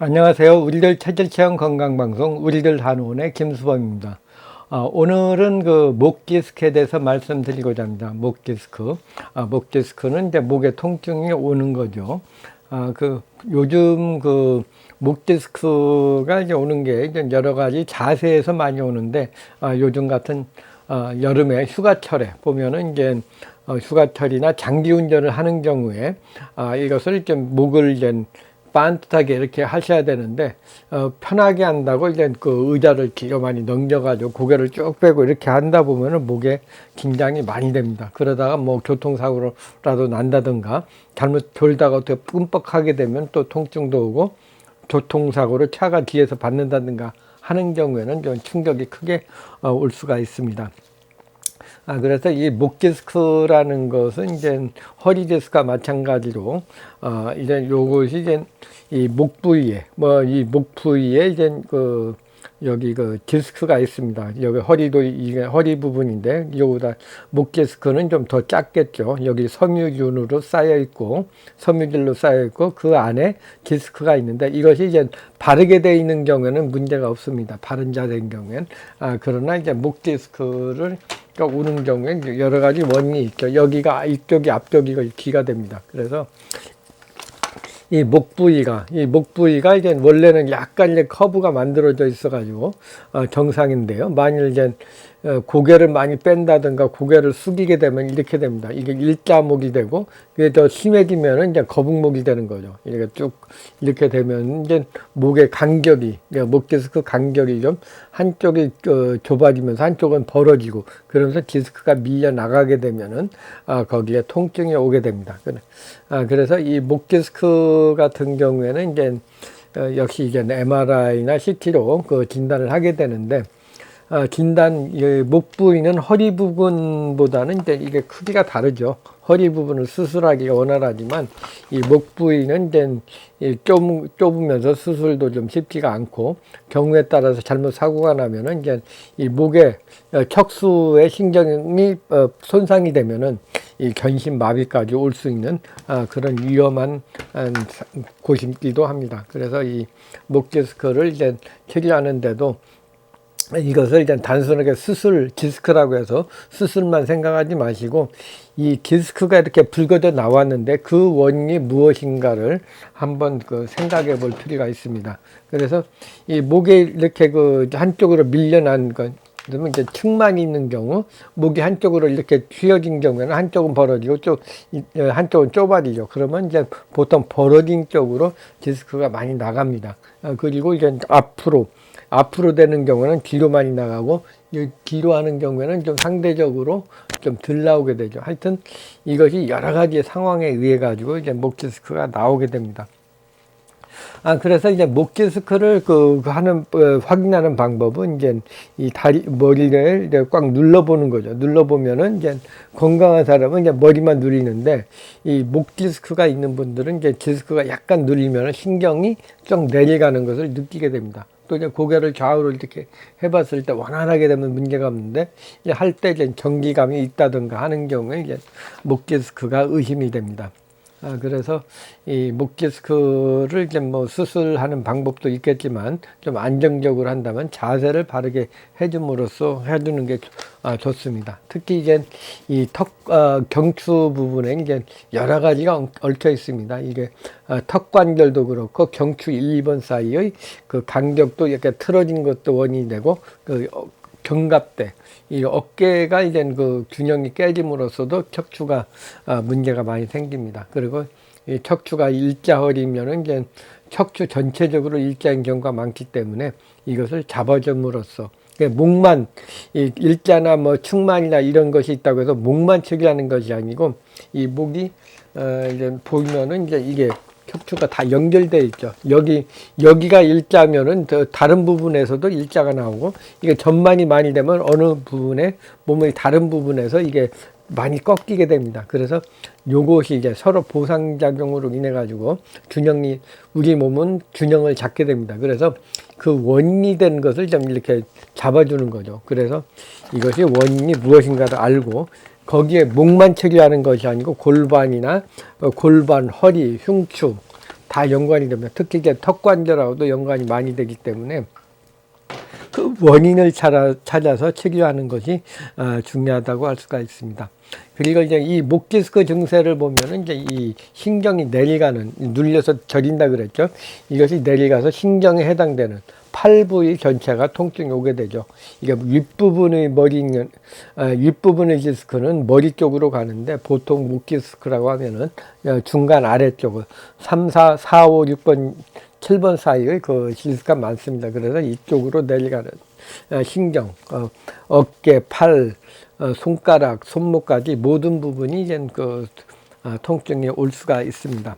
안녕하세요. 우리들 체질체험 건강방송 우리들 한의원의 김수범입니다. 오늘은 그 목 디스크에 대해서 말씀드리고자 합니다. 목 디스크. 목 디스크는 이제 목의 통증이 오는 거죠. 요즘 그 목 디스크가 이제 오는 게 이제 여러 가지 자세에서 많이 오는데, 요즘 같은 여름에 휴가철에 보면은 이제 휴가철이나 장기 운전을 하는 경우에 이것을 좀 목을 이제 반듯하게 이렇게 하셔야 되는데, 편하게 한다고 이제 그 의자를 기가 많이 넘겨가지고 고개를 쭉 빼고 이렇게 한다 보면은 목에 긴장이 많이 됩니다. 그러다가 뭐 교통사고라도 난다든가 잘못 돌다가 어떻게 끔뻑하게 되면 또 통증도 오고 교통사고를 차가 뒤에서 받는다든가 하는 경우에는 좀 충격이 크게 올 수가 있습니다. 그래서 이 목 디스크라는 것은 이제 허리 디스크와 마찬가지로, 이제 요것이 이제 이 목 부위에, 이 목 부위에 이제 여기 디스크가 있습니다. 여기 허리도 이게 허리 부분인데, 이거보다 목 디스크는 좀 더 작겠죠. 여기 섬유균으로 쌓여 있고, 섬유질로 쌓여 있고, 그 안에 디스크가 있는데, 이것이 이제 바르게 되어 있는 경우에는 문제가 없습니다. 바른 자세인 경우엔. 그러나 이제 목 디스크를 오는 경우에 여러 가지 원인이 있죠. 여기가 이쪽이 앞쪽이 기가 됩니다. 그래서 이 목 부위가 이제 원래는 약간 이제 커브가 만들어져 있어 가지고 정상인데요. 만일 이제 고개를 많이 뺀다든가 고개를 숙이게 되면 이렇게 됩니다. 이게 일자목이 되고, 이게 더 심해지면은 이제 거북목이 되는 거죠. 이렇게 쭉 이렇게 되면 이제 목의 간격이, 목 디스크 간격이 좀 한쪽이 좁아지면서 한쪽은 벌어지고, 그러면서 디스크가 밀려 나가게 되면은 거기에 통증이 오게 됩니다. 그래서 이 목 디스크 같은 경우에는 이제 역시 이제 MRI나 CT로 그 진단을 하게 되는데, 목 부위는 허리 부분보다는 이제 이게 크기가 다르죠. 허리 부분을 수술하기가 원활하지만, 이 목 부위는 이제 좁으면서 수술도 좀 쉽지가 않고, 경우에 따라서 잘못 사고가 나면은 이제 이 목의 척수의 신경이 손상이 되면은 이 견심 마비까지 올 수 있는 그런 위험한 곳이기도 합니다. 그래서 이 목 디스크를 이제 처리하는데도 이것을 일단 단순하게 디스크라고 해서 수술만 생각하지 마시고, 이 디스크가 이렇게 불거져 나왔는데 그 원인이 무엇인가를 한번 생각해 볼 필요가 있습니다. 그래서 이 목에 이렇게 한쪽으로 밀려난 것, 그러면 이제 층만이 있는 경우, 목이 한쪽으로 이렇게 휘어진 경우에는 한쪽은 벌어지고 한쪽은 좁아지죠. 그러면 이제 보통 벌어진 쪽으로 디스크가 많이 나갑니다. 그리고 이제 앞으로 되는 경우는 뒤로 많이 나가고, 뒤로 하는 경우에는 좀 상대적으로 좀 덜 나오게 되죠. 하여튼 이것이 여러 가지 상황에 의해 가지고 이제 목 디스크가 나오게 됩니다. 그래서 이제 목 디스크를 확인하는 방법은 이제 이 머리를 이제 꽉 눌러보는 거죠. 눌러보면은 이제 건강한 사람은 이제 머리만 누리는데, 이 목 디스크가 있는 분들은 이제 디스크가 약간 눌리면 신경이 좀 내려가는 것을 느끼게 됩니다. 또 이제 고개를 좌우로 이렇게 해봤을 때 원활하게 되면 문제가 없는데, 할 때 이제 정기감이 있다든가 하는 경우에 이제 목 디스크가 의심이 됩니다. 그래서 이 목 디스크를 이제 수술하는 방법도 있겠지만, 좀 안정적으로 한다면 자세를 바르게 해주는 게 좋습니다. 특히 이제 이 경추 부분에 이제 여러 가지가 얽혀 있습니다. 이게 턱 관절도 그렇고 경추 1, 2번 사이의 그 간격도 이렇게 틀어진 것도 원인이 되고, 견갑대, 이 어깨가 이제 균형이 깨짐으로써도 척추가 문제가 많이 생깁니다. 그리고 이 척추가 일자허리면은 이제 척추 전체적으로 일자인 경우가 많기 때문에 이것을 잡아줌으로써, 목만, 이 일자나 측만이나 이런 것이 있다고 해서 목만 처리하는 것이 아니고, 이 목이 이제 보면은 이제 이게 척추가 다 연결되어 있죠. 여기가 일자면은 다른 부분에서도 일자가 나오고, 이게 전만이 많이 되면 어느 부분에 몸의 다른 부분에서 이게 많이 꺾이게 됩니다. 그래서 요것이 이제 서로 보상작용으로 인해 가지고 우리 몸은 균형을 잡게 됩니다. 그래서 그 원인이 된 것을 좀 이렇게 잡아주는 거죠. 그래서 이것이 원인이 무엇인가를 알고, 거기에 목만 처리하는 것이 아니고 골반이나 골반, 허리, 흉추, 다 연관이 됩니다. 특히 이제 턱관절하고도 연관이 많이 되기 때문에 그 원인을 찾아서 치료하는 것이 중요하다고 할 수가 있습니다. 그리고 이제 이 목 디스크 증세를 보면은 이제 이 신경이 내려가는, 눌려서 저린다 그랬죠. 이것이 내려가서 신경에 해당되는 팔 부위 전체가 통증이 오게 되죠. 이게 윗부분의 윗부분의 디스크는 머리 쪽으로 가는데, 보통 목 디스크라고 하면은 중간 아래쪽을 3, 4, 5, 6번 7번 사이의 그 디스크가 많습니다. 그래서 이쪽으로 내려가는 신경, 어깨, 팔, 손가락, 손목까지 모든 부분이 이제 통증이 올 수가 있습니다.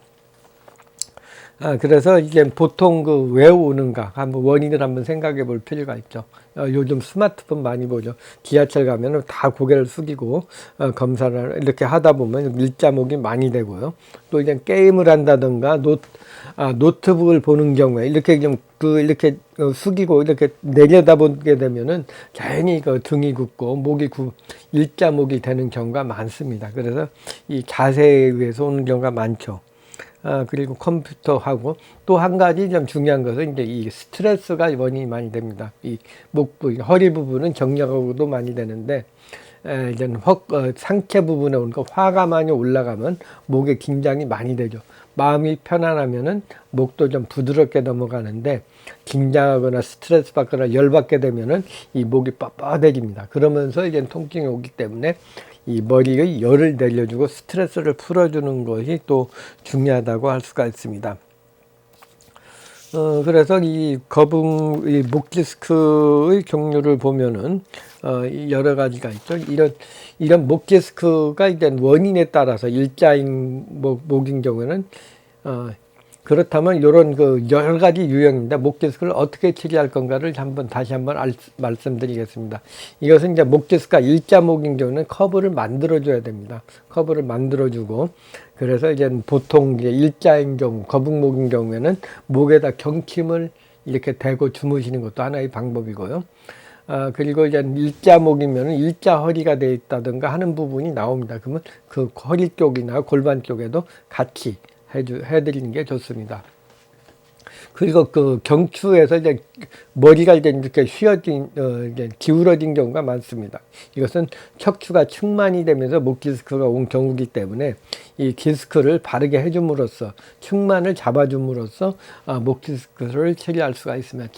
그래서 이게 보통 왜 오는가 한번 원인을 한번 생각해 볼 필요가 있죠. 요즘 스마트폰 많이 보죠. 지하철 가면은 다 고개를 숙이고 검사를 이렇게 하다 보면 일자목이 많이 되고요. 또 이제 게임을 한다든가 노트북을 보는 경우에 이렇게 이렇게 숙이고 이렇게 내려다보게 되면은 자연히 등이 굽고 일자목이 되는 경우가 많습니다. 그래서 이 자세에 의해서 오는 경우가 많죠. 그리고 컴퓨터하고 또 한 가지 좀 중요한 것은 이제 이 스트레스가 원인이 많이 됩니다. 이 목 부위, 허리 부분은 정력하고도 많이 되는데, 이제 상체 부분에 오는 화가 많이 올라가면 목에 긴장이 많이 되죠. 마음이 편안하면은 목도 좀 부드럽게 넘어가는데, 긴장하거나 스트레스 받거나 열받게 되면은 이 목이 뻣뻣해집니다. 그러면서 이제 통증이 오기 때문에 이 머리의 열을 내려주고 스트레스를 풀어주는 것이 또 중요하다고 할 수가 있습니다. 그래서 이 목 디스크의 종류를 보면은 여러 가지가 있죠. 이런 목 디스크가 이제 원인에 따라서 일자인 목인 경우에는 그렇다면 이런 여러 가지 유형인데 목 디스크를 어떻게 치료할 건가를 다시 한번 말씀드리겠습니다. 이것은 이제 목 디스크가 일자목인 경우는 커브를 만들어줘야 됩니다. 커브를 만들어주고, 그래서 이제 보통 이제 일자인 경우, 거북목인 경우에는 목에다 경침을 이렇게 대고 주무시는 것도 하나의 방법이고요. 그리고 이제 일자목이면 일자 허리가 돼 있다든가 하는 부분이 나옵니다. 그러면 그 허리 쪽이나 골반 쪽에도 같이 해드리는 게 좋습니다. 그리고 경추에서 이제 머리가 이제 이렇게 이제 기울어진 경우가 많습니다. 이것은 척추가 측만이 되면서 목 디스크가 온 경우이기 때문에 이 디스크를 바르게 해줌으로써, 측만을 잡아줌으로써 목 디스크를 처리할 수가 있습니다.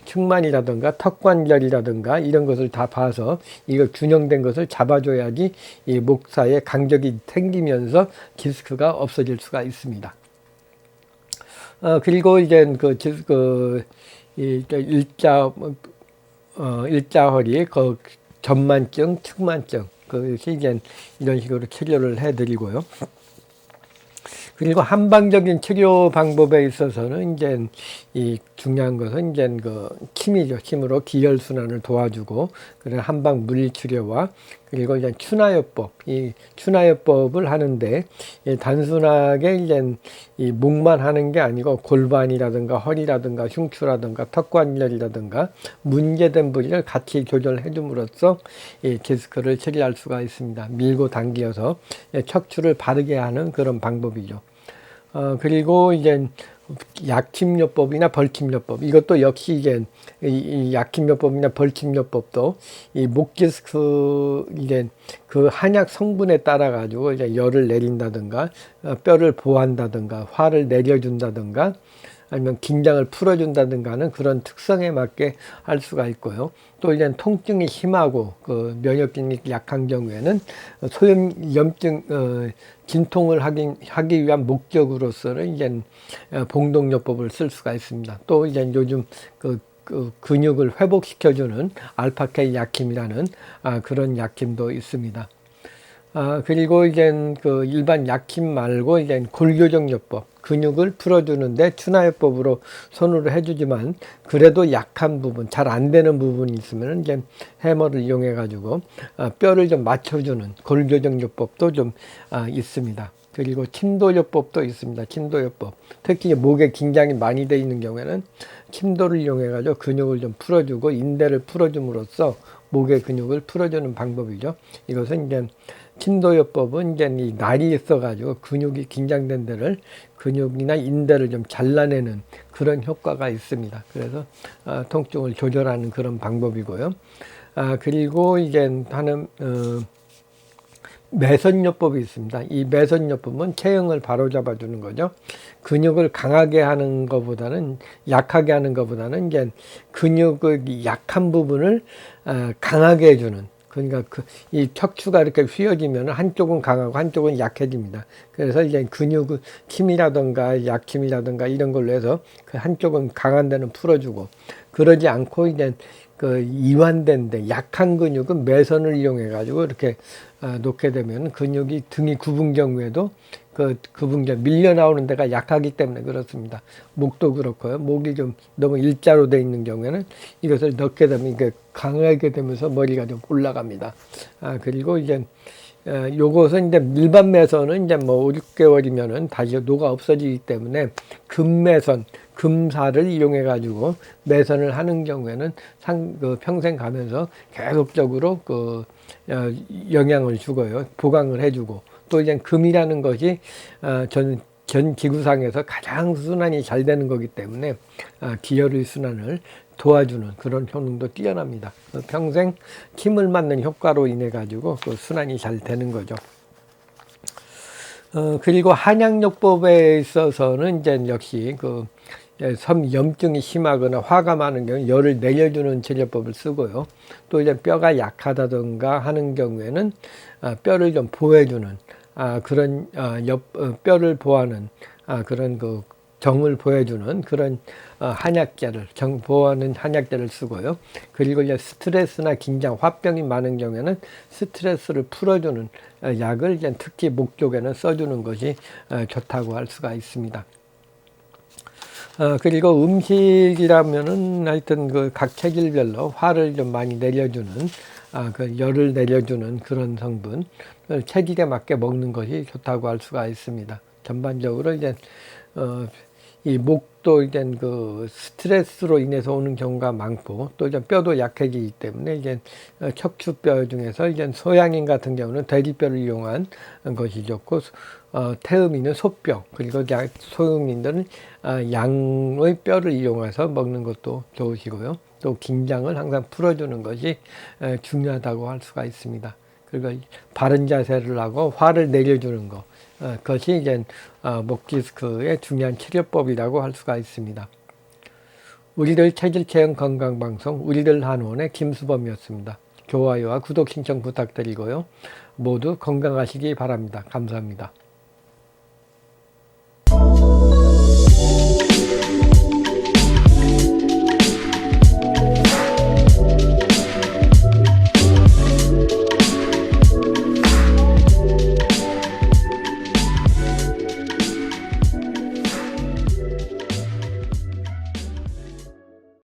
측만이라든가 턱관절이라든가 이런 것을 다 봐서 이거 균형된 것을 잡아줘야지 이 목 사이에 간격이 생기면서 디스크가 없어질 수가 있습니다. 그리고 이제 일자허리, 전만증, 측만증, 그것이 이제 이런 식으로 치료를 해드리고요. 그리고 한방적인 치료 방법에 있어서는 이제 이 중요한 것은 이제 침이죠. 침으로 기혈순환을 도와주고, 그런 한방 물리치료와, 그리고 이제 추나요법, 이 추나요법을 하는데 단순하게 이제 이 목만 하는 게 아니고 골반이라든가 허리라든가 흉추라든가 턱관절이라든가 문제된 부위를 같이 조절해 줌으로써 이 디스크를 처리할 수가 있습니다. 밀고 당겨서 척추를 바르게 하는 그런 방법이죠. 그리고 이제 약침요법이나 벌침요법, 이것도 역시 이제 이 약침요법이나 벌침요법도 이 목 디스크 이제 한약 성분에 따라 가지고 이제 열을 내린다든가 뼈를 보호한다든가 화를 내려준다든가 아니면 긴장을 풀어준다든가 하는 그런 특성에 맞게 할 수가 있고요. 또 이제 통증이 심하고 면역력이 약한 경우에는 소염염증 진통을 하기 위한 목적으로서는 이제 봉동요법을 쓸 수가 있습니다. 또 이제 요즘 근육을 회복시켜주는 알파케 약힘이라는 그런 약힘도 있습니다. 그리고 이제 일반 약힘 말고 이제 골교정요법, 근육을 풀어주는데 추나요법으로 손으로 해주지만 그래도 약한 부분, 잘 안 되는 부분이 있으면 이제 해머를 이용해 가지고 뼈를 좀 맞춰주는 골교정요법도 좀 있습니다. 그리고 침도요법도 있습니다. 침도요법, 특히 목에 긴장이 많이 돼 있는 경우에는 침도를 이용해 가지고 근육을 좀 풀어주고 인대를 풀어줌으로써 목의 근육을 풀어주는 방법이죠. 이것은 이제 침도요법은 이제 이 날이 있어가지고 근육이 긴장된 데를 근육이나 인대를 좀 잘라내는 그런 효과가 있습니다. 그래서 통증을 조절하는 그런 방법이고요. 그리고 이제 하는 매선요법이 있습니다. 이 매선요법은 체형을 바로잡아 주는 거죠. 근육을 강하게 하는 것보다는 약하게 하는 것보다는 이제 근육의 약한 부분을 강하게 해주는, 그러니까 이 척추가 이렇게 휘어지면 한쪽은 강하고 한쪽은 약해집니다. 그래서 이제 근육의 힘이라든가 약힘이라든가 이런 걸로 해서 그 한쪽은 강한 데는 풀어주고, 그러지 않고 이제 그 이완된데 약한 근육은 매선을 이용해 가지고 이렇게 놓게 되면 근육이 등이 굽은 경우에도 그 굽은 게 밀려 나오는 데가 약하기 때문에 그렇습니다. 목도 그렇고요. 목이 좀 너무 일자로 돼 있는 경우에는 이것을 넣게 되면 이게 강하게 되면서 머리가 좀 올라갑니다. 그리고 이제 요것은 이제 일반 매선은 이제 뭐 5, 6개월이면은 다시 녹아 없어지기 때문에 금매선, 금사를 이용해 가지고 매선을 하는 경우에는 평생 가면서 계속적으로 영향을 주고요. 보강을 해주고, 또 이제 금이라는 것이 전 지구상에서 가장 순환이 잘 되는 거기 때문에 기혈의 순환을 도와주는 그런 효능도 뛰어납니다. 평생 힘을 맞는 효과로 인해 가지고 그 순환이 잘 되는 거죠. 그리고 한약요법에 있어서는 이제 역시 염증이 심하거나 화가 많은 경우 열을 내려주는 제제법을 쓰고요. 또 이제 뼈가 약하다든가 하는 경우에는 뼈를 좀 보호해주는 그런 뼈를 보호하는 그런 정을 보여주는 그런 보호하는 한약재를 쓰고요. 그리고 이제 스트레스나 긴장, 화병이 많은 경우에는 스트레스를 풀어주는 약을 이제 특히 목 쪽에는 써주는 것이 좋다고 할 수가 있습니다. 그리고 음식이라면은 하여튼 각 체질별로 화를 좀 많이 내려주는, 열을 내려주는 그런 성분, 체질에 맞게 먹는 것이 좋다고 할 수가 있습니다. 전반적으로 이제, 이 목도 이제 스트레스로 인해서 오는 경우가 많고, 또 이제 뼈도 약해지기 때문에 이제 척추뼈 중에서 이제 소양인 같은 경우는 돼지뼈를 이용한 것이 좋고, 태음인은 소뼈, 그리고 소음인들은 양의 뼈를 이용해서 먹는 것도 좋으시고요. 또 긴장을 항상 풀어주는 것이 중요하다고 할 수가 있습니다. 그리고 바른 자세를 하고 화를 내려주는 것, 그것이 이제 목 디스크의 중요한 치료법이라고 할 수가 있습니다. 우리들 체질 체형 건강 방송 우리들 한의원의 김수범이었습니다. 좋아요와 구독 신청 부탁드리고요. 모두 건강하시기 바랍니다. 감사합니다.